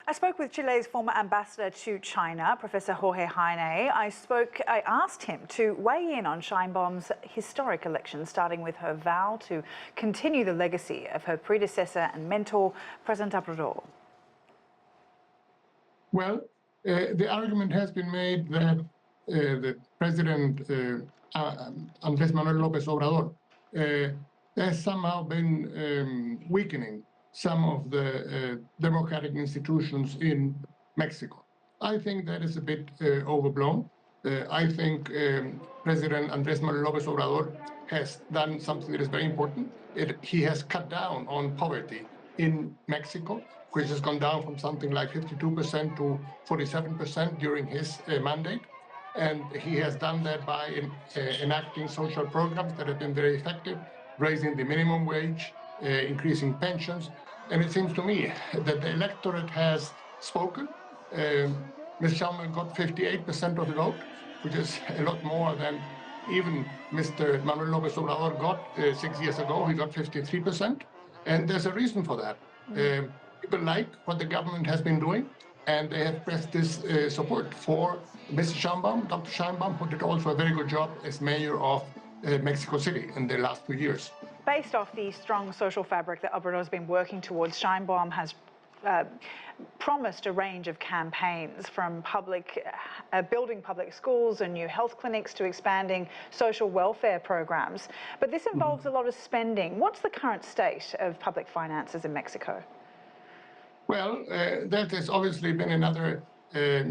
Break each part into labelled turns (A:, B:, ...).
A: I spoke with Chile's former ambassador to China, Professor Jorge Heine. I asked him to weigh in on Sheinbaum's historic election, starting with her vow to continue the legacy of her predecessor and mentor, President Obrador.
B: Well, the argument has been made that the President Andrés Manuel López Obrador has somehow been weakening some of the democratic institutions in Mexico. I think that is a bit overblown. I think President Andrés Manuel López Obrador has done something that is very important. He has cut down on poverty in Mexico, which has gone down from something like 52% to 47% during his mandate. And he has done that by enacting social programs that have been very effective, raising the minimum wage, increasing pensions. And it seems to me that the electorate has spoken. Ms. Sheinbaum got 58% of the vote, which is a lot more than even Mr. Manuel López Obrador got 6 years ago. He got 53%. And there's a reason for that. People like what the government has been doing, and they have expressed this support for Mrs. Sheinbaum, Dr. Sheinbaum, who did also a very good job as mayor of Mexico City in the last 2 years.
A: Based off the strong social fabric that Obrador has been working towards, Sheinbaum has promised a range of campaigns, from building public schools and new health clinics to expanding social welfare programs. But this involves a lot of spending. What's the current state of public finances in Mexico?
B: Well, that has obviously been another, a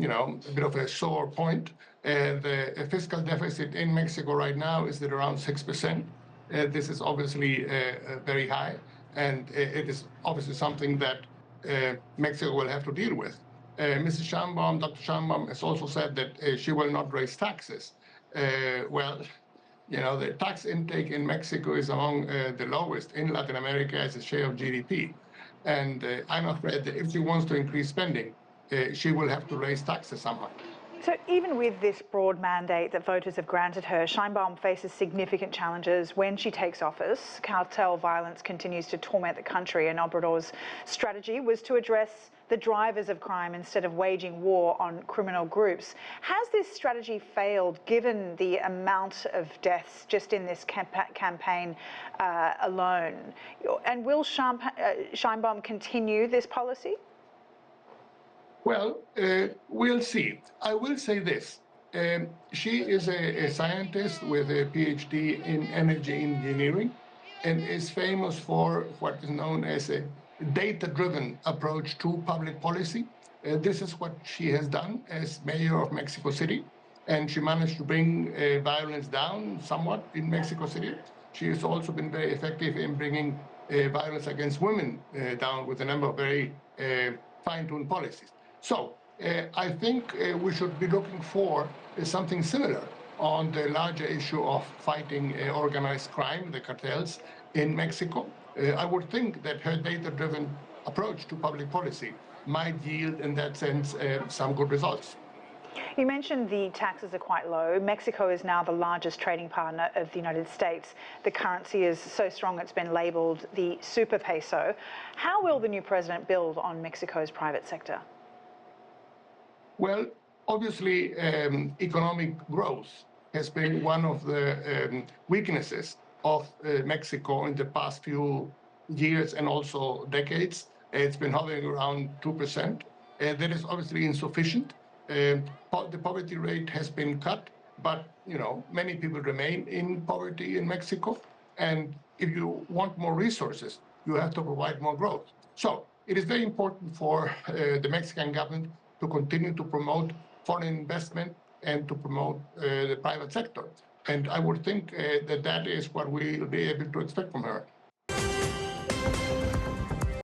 B: bit of a sore point. The fiscal deficit in Mexico right now is at around 6%. This is obviously very high, and it is obviously something that Mexico will have to deal with. Mrs. Sheinbaum, Dr. Sheinbaum, has also said that she will not raise taxes. Well, the tax intake in Mexico is among the lowest in Latin America as a share of GDP. And I'm afraid that if she wants to increase spending, she will have to raise taxes somehow.
A: So even with this broad mandate that voters have granted her, Sheinbaum faces significant challenges when she takes office. Cartel violence continues to torment the country, and Obrador's strategy was to address the drivers of crime instead of waging war on criminal groups. Has this strategy failed, given the amount of deaths just in this campaign alone? And will Sheinbaum continue this policy?
B: Well, we'll see. I will say this. She is a scientist with a PhD in energy engineering and is famous for what is known as a data-driven approach to public policy. This is what she has done as mayor of Mexico City, and she managed to bring violence down somewhat in Mexico City. She has also been very effective in bringing violence against women down with a number of very fine-tuned policies. So I think we should be looking for something similar on the larger issue of fighting organized crime, the cartels in Mexico. I would think that her data-driven approach to public policy might yield, in that sense, some good results.
A: You mentioned the taxes are quite low. Mexico is now the largest trading partner of the United States. The currency is so strong it's been labelled the super peso. How will the new president build on Mexico's private sector?
B: Well, obviously, economic growth has been one of the weaknesses of Mexico in the past few years and also decades. It's been hovering around 2%. That is obviously insufficient. The poverty rate has been cut, but many people remain in poverty in Mexico. And if you want more resources, you have to provide more growth. So it is very important for the Mexican government to continue to promote foreign investment and to promote the private sector. And I would think that is what we will be able to expect from her.